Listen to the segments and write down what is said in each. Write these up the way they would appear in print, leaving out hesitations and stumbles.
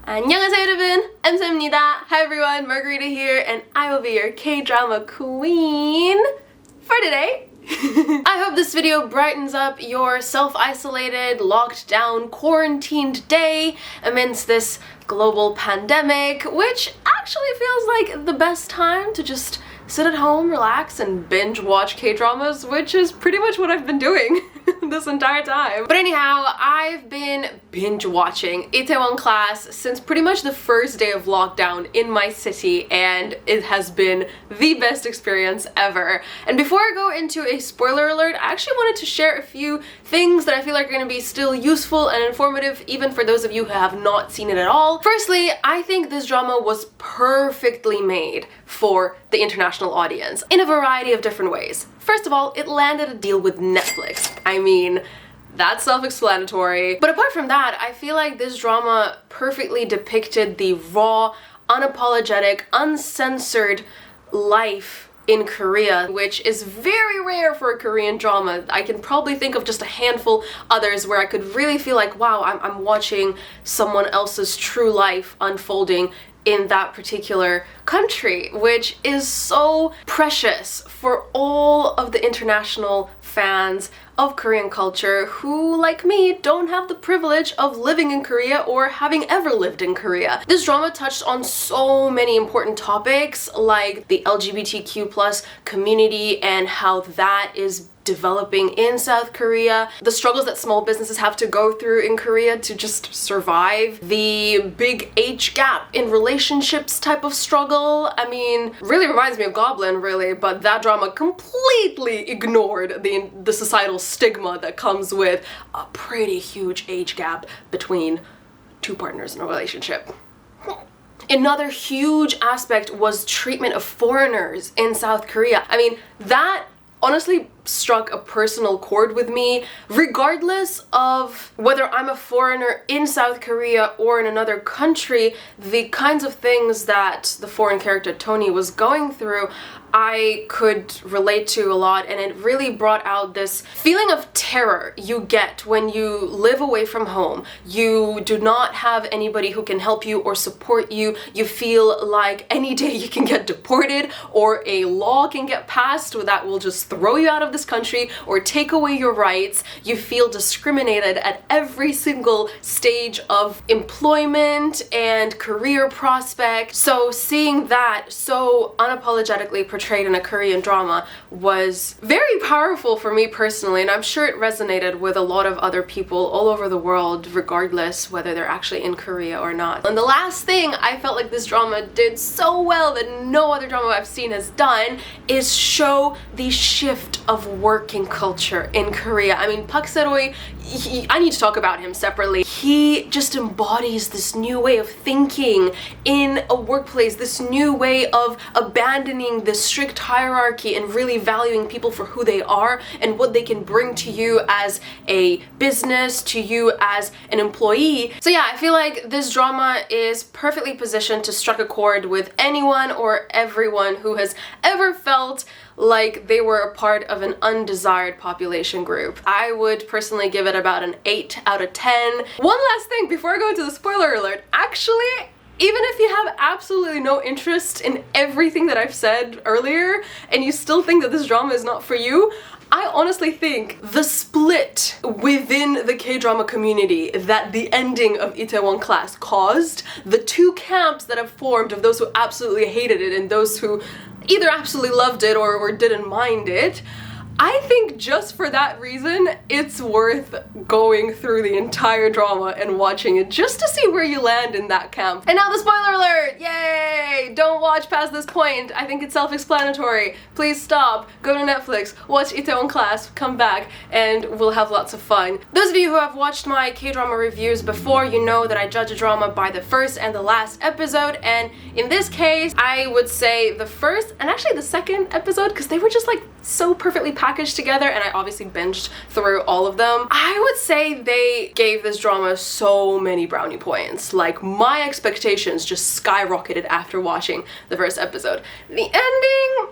안녕하세요 여러분, 엠쌤입니다. Hi everyone, Margarita here, and I will be your K-drama queen for today. I hope this video brightens up your self-isolated, locked down, quarantined day amidst this global pandemic, which actually feels like the best time to just sit at home, relax, and binge watch K-dramas, which is pretty much what I've been doing this entire time. But anyhow, I've been binge watching Itaewon Class since pretty much the first day of lockdown in my city, and it has been the best experience ever. And before I go into a spoiler alert, I actually wanted to share a few things that I feel like are going to be still useful and informative even for those of you who have not seen it at all. Firstly, I think this drama was perfectly made for the international audience in a variety of different ways. First of all, it landed a deal with Netflix. I mean, that's self-explanatory. But apart from that, I feel like this drama perfectly depicted the raw, unapologetic, uncensored life in Korea, which is very rare for a Korean drama. I can probably think of just a handful others where I could really feel like, wow, I'm watching someone else's true life unfolding in that particular country, which is so precious for all of the international fans of Korean culture who, like me, don't have the privilege of living in Korea or having ever lived in Korea. This drama touched on so many important topics like the LGBTQ+ community and how that is developing in South Korea, the struggles that small businesses have to go through in Korea to just survive, the big age gap in relationships type of struggle. I mean, really reminds me of Goblin, really, but that drama completely ignored the societal stigma that comes with a pretty huge age gap between two partners in a relationship. Another huge aspect was treatment of foreigners in South Korea. I mean, that honestly struck a personal chord with me, regardless of whether I'm a foreigner in South Korea or in another country. The kinds of things that the foreign character Tony was going through, I could relate to a lot, and it really brought out this feeling of terror you get when you live away from home. You do not have anybody who can help you or support you. You feel like any day you can get deported or a law can get passed that will just throw you out of this country or take away your rights. You feel discriminated at every single stage of employment and career prospect. So seeing that so unapologetically portrayed in a Korean drama was very powerful for me personally, and I'm sure it resonated with a lot of other people all over the world, regardless whether they're actually in Korea or not. And the last thing I felt like this drama did so well that no other drama I've seen has done is show the shift of working culture in Korea. I mean, Park Se-roy, I need to talk about him separately. He just embodies this new way of thinking in a workplace, this new way of abandoning the strict hierarchy and really valuing people for who they are and what they can bring to you as a business, to you as an employee. So yeah, I feel like this drama is perfectly positioned to strike a chord with anyone or everyone who has ever felt like they were a part of an undesired population group. I would personally give it about an 8 out of 10. One last thing before I go into the spoiler alert. Actually, even if you have absolutely no interest in everything that I've said earlier and you still think that this drama is not for you, I honestly think the split within the K-drama community that the ending of Itaewon Class caused, the two camps that have formed of those who absolutely hated it and those who either absolutely loved it or didn't mind it, I think just for that reason, it's worth going through the entire drama and watching it just to see where you land in that camp. And now the spoiler alert! Yay! Don't watch past this point. I think it's self-explanatory. Please stop, go to Netflix, watch Itaewon Class, come back, and we'll have lots of fun. Those of you who have watched my K-drama reviews before, you know that I judge a drama by the first and the last episode, and in this case, I would say the first and actually the second episode, because they were just like so perfectly packaged together, and I obviously binged through all of them. I would say they gave this drama so many brownie points. Like, my expectations just skyrocketed after watching the first episode. The ending,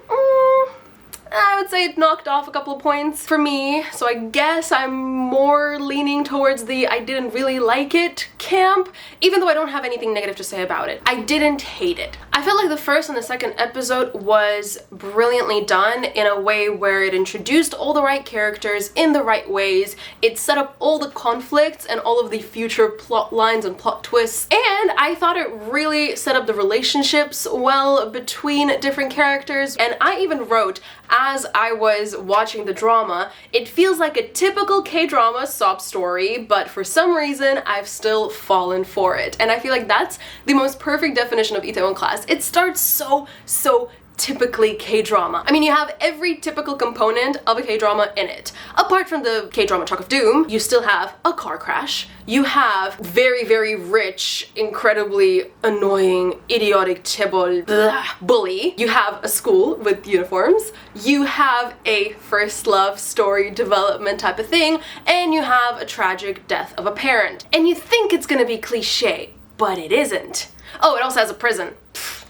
I would say it knocked off a couple of points for me, so I guess I'm more leaning towards the I didn't really like it camp, even though I don't have anything negative to say about it. I didn't hate it. I felt like the first and the second episode was brilliantly done in a way where it introduced all the right characters in the right ways, it set up all the conflicts and all of the future plot lines and plot twists, and I thought it really set up the relationships well between different characters, and I even wrote, as I was watching the drama, it feels like a typical K-drama sob story, but for some reason I've still fallen for it. And I feel like that's the most perfect definition of Itaewon Class. It starts so typically K-drama. I mean, you have every typical component of a K-drama in it. Apart from the K-drama Talk of Doom, you still have a car crash, you have very rich, incredibly annoying, idiotic chaebol bully, you have a school with uniforms, you have a first love story development type of thing, and you have a tragic death of a parent. And you think it's gonna be cliche, but it isn't. Oh, it also has a prison.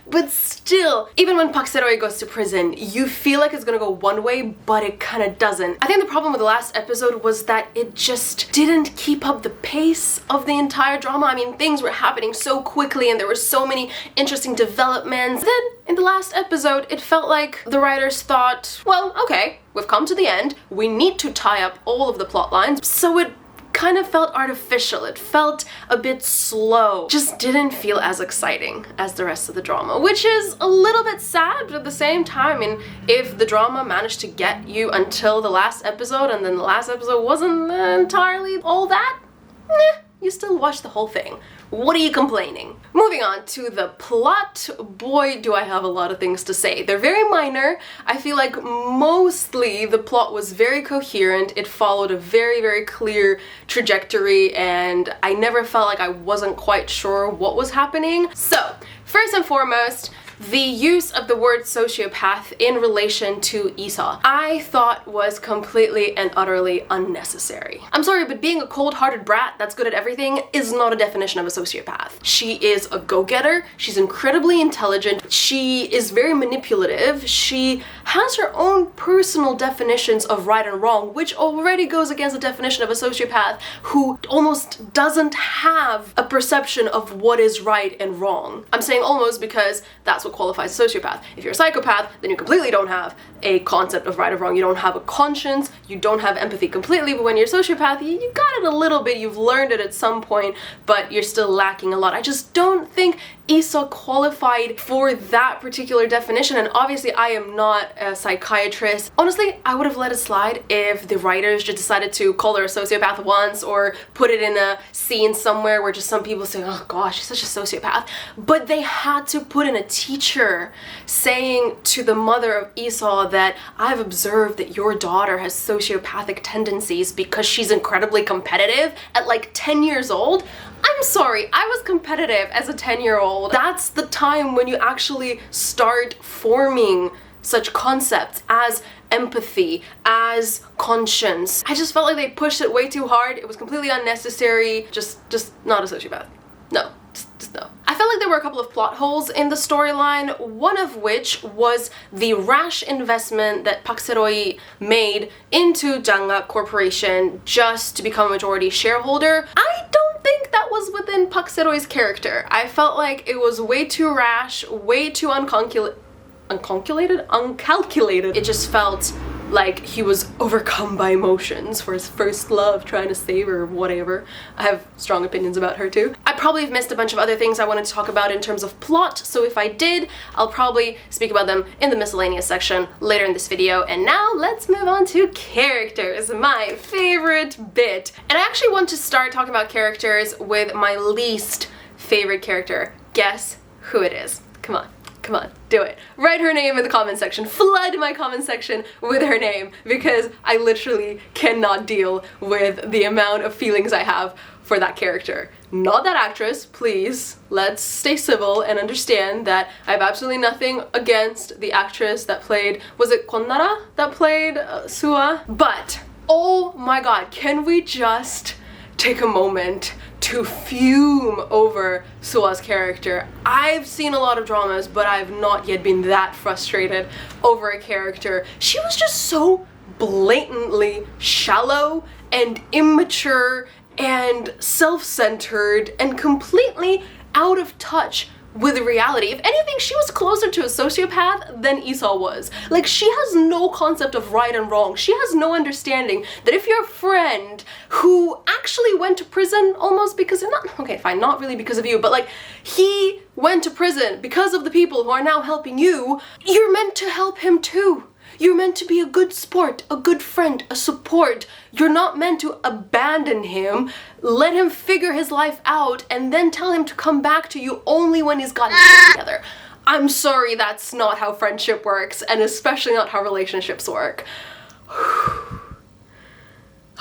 But still, even when Park Se-roe goes to prison, you feel like it's gonna go one way, but it kind of doesn't. I think the problem with the last episode was that it just didn't keep up the pace of the entire drama. I mean, things were happening so quickly and there were so many interesting developments. Then, in the last episode, it felt like the writers thought, well, okay, we've come to the end, we need to tie up all of the plot lines, so it kind of felt artificial. It felt a bit slow. Just didn't feel as exciting as the rest of the drama, which is a little bit sad, but at the same time, I mean, if the drama managed to get you until the last episode and then the last episode wasn't entirely all that, you still watch the whole thing. What are you complaining? Moving on to the plot, boy do I have a lot of things to say. They're very minor. I feel like mostly the plot was very coherent. It followed a very clear trajectory and I never felt like I wasn't quite sure what was happening. So, first and foremost, the use of the word sociopath in relation to Isa, I thought was completely and utterly unnecessary. I'm sorry, but being a cold-hearted brat that's good at everything is not a definition of a sociopath. She is a go-getter, she's incredibly intelligent, she is very manipulative, she has her own personal definitions of right and wrong, which already goes against the definition of a sociopath who almost doesn't have a perception of what is right and wrong. I'm saying almost because that's what qualifies a sociopath. If you're a psychopath, then you completely don't have a concept of right or wrong. You don't have a conscience, you don't have empathy completely, but when you're a sociopath, you got it a little bit, you've learned it at some point, but you're still lacking a lot. I just don't think Isa qualified for that particular definition, and obviously I am not a psychiatrist. Honestly, I would have let it slide if the writers just decided to call her a sociopath once or put it in a scene somewhere where just some people say, oh gosh, she's such a sociopath. But they had to put in a teacher saying to the mother of Isa that I've observed that your daughter has sociopathic tendencies because she's incredibly competitive at like 10 years old. I'm sorry, I was competitive as a 10-year-old. That's the time when you actually start forming such concepts as empathy, as conscience. I just felt like they pushed it way too hard. It was completely unnecessary. Just not a sociopath. No, just no. I felt like there were a couple of plot holes in the storyline, one of which was the rash investment that Park Se-roe made into Janga Corporation just to become a majority shareholder. I don't think that was within Park Se-roe's character. I felt like it was way too rash, way too uncalculated. It just felt like he was overcome by emotions for his first love, trying to save her, whatever. I have strong opinions about her too. I probably have missed a bunch of other things I wanted to talk about in terms of plot, so if I did, I'll probably speak about them in the miscellaneous section later in this video. And now let's move on to characters, my favorite bit. And I actually want to start talking about characters with my least favorite character. Guess who it is? Come on. Come on, do it. Write her name in the comment section. Flood my comment section with her name because I literally cannot deal with the amount of feelings I have for that character. Not that actress, please. Let's stay civil and understand that I have absolutely nothing against the actress that played, was it Konnara that played Sua? But, oh my god, can we just take a moment to fume over Sua's character. I've seen a lot of dramas, but I've not yet been that frustrated over a character. She was just so blatantly shallow and immature and self-centered and completely out of touch with reality. If anything, she was closer to a sociopath than Isa was. Like, she has no concept of right and wrong. She has no understanding that if your friend who actually went to prison almost because of okay, fine, not really because of you, but like, he went to prison because of the people who are now helping you, you're meant to help him too. You're meant to be a good sport, a good friend, a support. You're not meant to abandon him, let him figure his life out, and then tell him to come back to you only when he's gotten it together. I'm sorry, that's not how friendship works, and especially not how relationships work.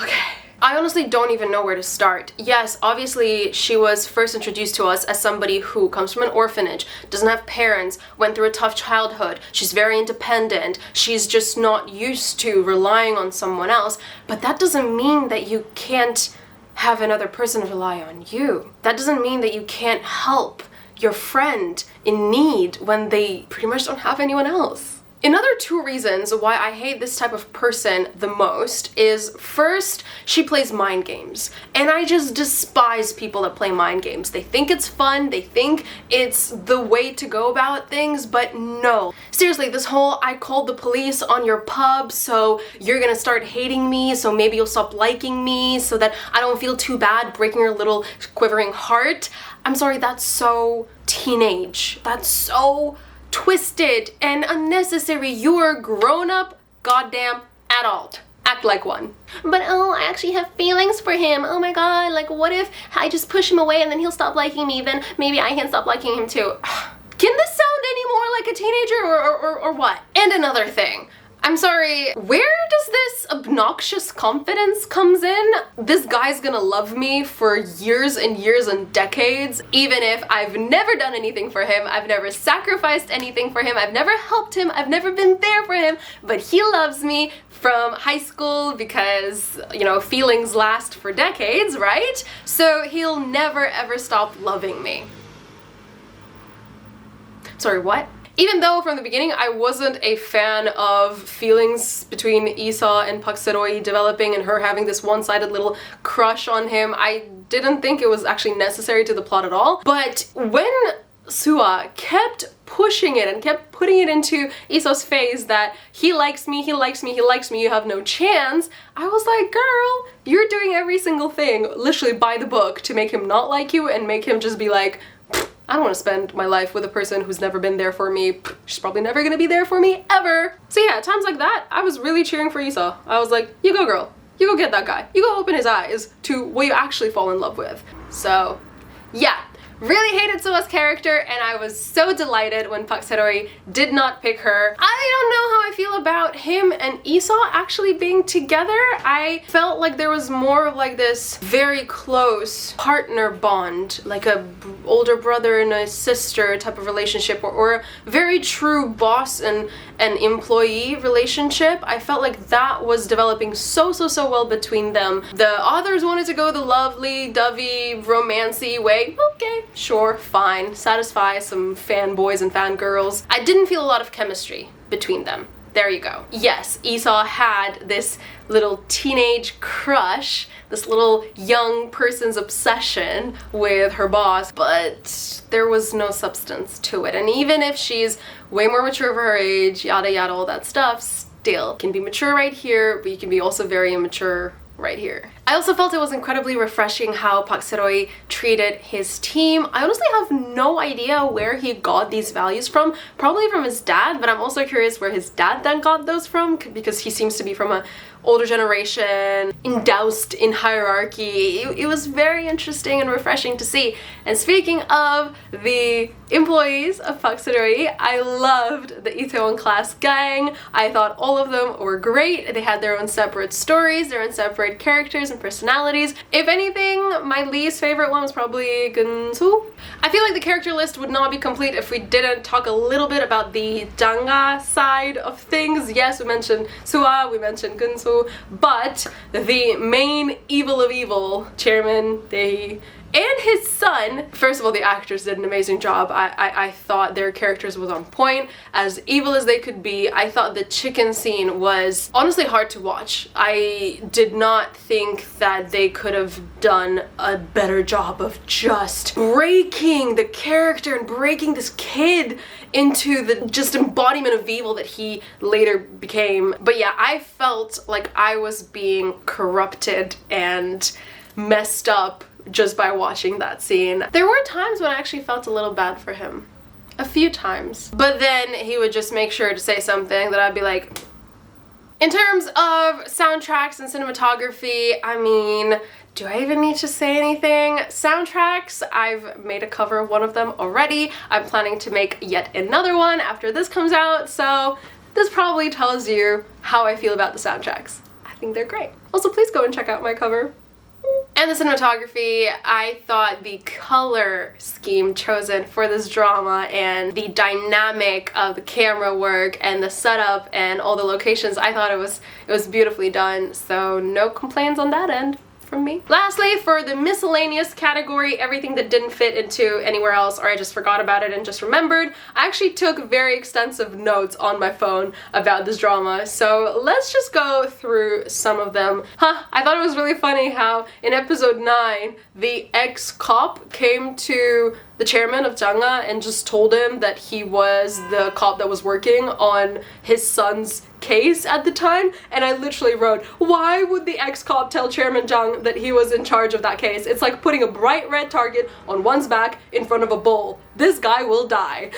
Okay. I honestly don't even know where to start. Yes, obviously she was first introduced to us as somebody who comes from an orphanage, doesn't have parents, went through a tough childhood, she's very independent, she's just not used to relying on someone else, but that doesn't mean that you can't have another person rely on you. That doesn't mean that you can't help your friend in need when they pretty much don't have anyone else. Another two reasons why I hate this type of person the most is, first, she plays mind games. And I just despise people that play mind games. They think it's fun, they think it's the way to go about things, but no. Seriously, this whole I called the police on your pub, so you're gonna start hating me, so maybe you'll stop liking me, so that I don't feel too bad breaking your little quivering heart. I'm sorry, that's so teenage. That's so twisted and unnecessary. You're a grown-up goddamn adult. Act like one. But oh, I actually have feelings for him. Oh my god, like what if I just push him away and then he'll stop liking me, then maybe I can stop liking him too. Can this sound any more like a teenager or what? And another thing. I'm sorry, where does this obnoxious confidence comes in? This guy's gonna love me for years and years and decades, even if I've never done anything for him, I've never sacrificed anything for him, I've never helped him, I've never been there for him, but he loves me from high school because, you know, feelings last for decades, right? So he'll never ever stop loving me. Sorry, what? Even though from the beginning I wasn't a fan of feelings between Isa and Pak Se-roi developing and her having this one-sided little crush on him, I didn't think it was actually necessary to the plot at all. But when Sua kept pushing it and kept putting it into Isa's face that he likes me, he likes me, he likes me, you have no chance, I was like, girl, you're doing every single thing, literally by the book, to make him not like you and make him just be like, I don't want to spend my life with a person who's never been there for me. She's probably never gonna be there for me, ever. So yeah, at times like that, I was really cheering for Isa. I was like, you go girl, you go get that guy. You go open his eyes to what you actually fall in love with. So yeah, really hated Sua's character, and I was so delighted when Pak Se-roi did not pick her. I don't know how I feel about him and Isa actually being together. I felt like there was more of like this very close partner bond, like a older brother and a sister type of relationship, or a very true boss and employee relationship. I felt like that was developing so well between them. The authors wanted to go the lovely, dovey, romancy way. Okay, sure, fine, satisfy some fanboys and fangirls. I didn't feel a lot of chemistry between them. There you go. Yes, Isa had this little teenage crush, this little young person's obsession with her boss, but there was no substance to it. And even if she's way more mature for her age, yada yada, all that stuff, still can be mature right here, but you can be also very immature right here. I also felt it was incredibly refreshing how Pak Se-roi treated his team. I honestly have no idea where he got these values from. Probably from his dad, but I'm also curious where his dad then got those from, because he seems to be from a older generation, endoused in hierarchy. It was very interesting and refreshing to see. And speaking of the employees of Pak Se-roi, I loved the Itaewon class gang. I thought all of them were great. They had their own separate stories, their own separate characters and personalities. If anything, my least favorite one was probably Gunsu. I feel like the character list would not be complete if we didn't talk a little bit about the Janga side of things. Yes, we mentioned Sua, we mentioned Gunsu, 클라쓰, but the main evil of evil, Chairman Dae, and his son, first of all, the actors did an amazing job. I thought their characters was on point, as evil as they could be. I thought the chicken scene was honestly hard to watch. I did not think that they could have done a better job of just breaking the character and breaking this kid into the just embodiment of evil that he later became. But yeah, I felt like I was being corrupted and messed up just by watching that scene. There were times when I actually felt a little bad for him. A few times. But then he would just make sure to say something that I'd be like... In terms of soundtracks and cinematography, I mean, do I even need to say anything? Soundtracks, I've made a cover of one of them already. I'm planning to make yet another one after this comes out, so this probably tells you how I feel about the soundtracks. I think they're great. Also, please go and check out my cover. And the cinematography, I thought the color scheme chosen for this drama and the dynamic of the camera work and the setup and all the locations, I thought it was beautifully done, so no complaints on that end from me. Lastly, for the miscellaneous category, everything that didn't fit into anywhere else or I just forgot about it and just remembered, I actually took very extensive notes on my phone about this drama, so let's just go through some of them. I thought it was really funny how in episode 9, the ex-cop came to the chairman of Janga and just told him that he was the cop that was working on his son's case at the time, and I literally wrote, why would the ex-cop tell Chairman Jung that he was in charge of that case? It's like putting a bright red target on one's back in front of a bull. This guy will die.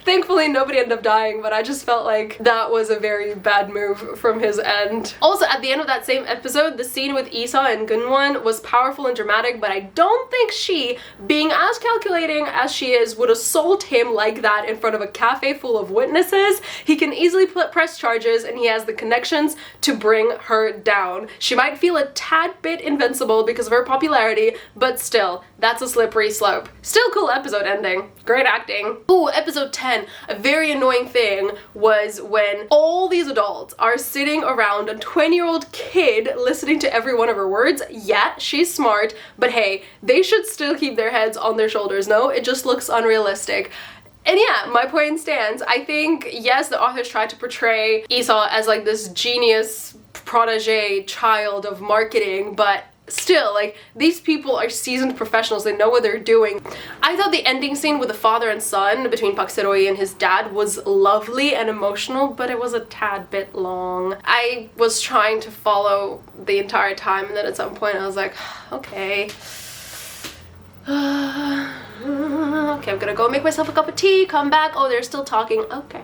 Thankfully nobody ended up dying, but I just felt like that was a very bad move from his end. Also, at the end of that same episode, the scene with Isa and Gunwon was powerful and dramatic, but I don't think she, being as calculating as she is, would assault him like that in front of a cafe full of witnesses. He can easily press charges and he has the connections to bring her down. She might feel a tad bit invincible because of her popularity, but still, that's a slippery slope. Still cool episode ending. Great acting. Ooh, episode 10. A very annoying thing was when all these adults are sitting around a 20-year-old kid listening to every one of her words. Yeah, she's smart, but hey, they should still keep their heads on their shoulders, no? It just looks unrealistic. And yeah, my point stands. I think, yes, the authors tried to portray Esau as like this genius protege child of marketing, but still, like, these people are seasoned professionals. They know what they're doing. I thought the ending scene with the father and son between Park Se-roy and his dad was lovely and emotional, but it was a tad bit long. I was trying to follow the entire time, and then at some point I was like, okay. Okay, I'm gonna go make myself a cup of tea, come back. Oh, they're still talking. Okay.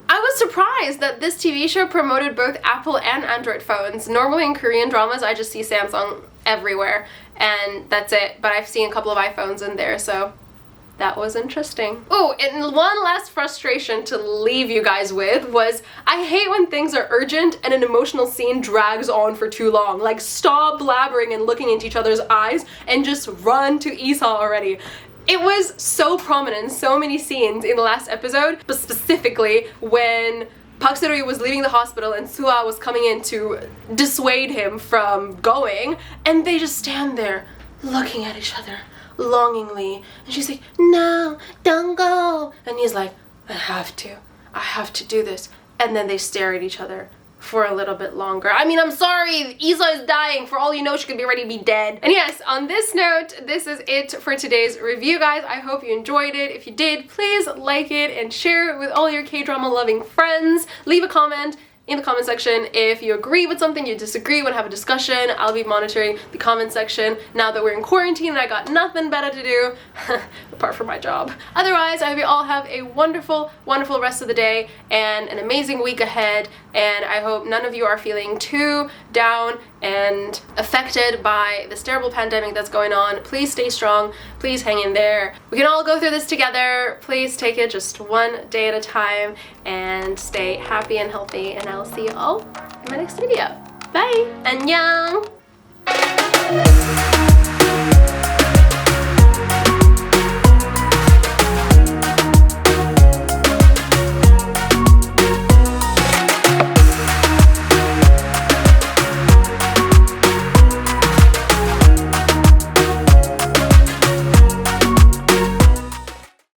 I was surprised that this TV show promoted both Apple and Android phones. Normally in Korean dramas, I just see Samsung everywhere, and that's it. But I've seen a couple of iPhones in there, so that was interesting. Oh, and one last frustration to leave you guys with was, I hate when things are urgent and an emotional scene drags on for too long. Like, stop blabbering and looking into each other's eyes and just run to Esau already. It was so prominent in so many scenes in the last episode, but specifically when Park Se-roy was leaving the hospital and Sua was coming in to dissuade him from going, and they just stand there looking at each other longingly, and she's like, no, don't go, and he's like, I have to do this, and then they stare at each other for a little bit longer. I mean, I'm sorry, Isa is dying. For all you know, she could be ready to be dead. And yes, on this note, this is it for today's review, guys. I hope you enjoyed it. If you did, please like it and share it with all your K-drama loving friends. Leave a comment in the comment section if you agree with something, you disagree, want to have a discussion. I'll be monitoring the comment section now that we're in quarantine and I got nothing better to do apart from my job. Otherwise, I hope you all have a wonderful, wonderful rest of the day and an amazing week ahead, and I hope none of you are feeling too down and affected by this terrible pandemic that's going on. Please stay strong, please hang in there. We can all go through this together. Please take it just one day at a time and stay happy and healthy, and I'll see you all in my next video. Bye! Annyeong!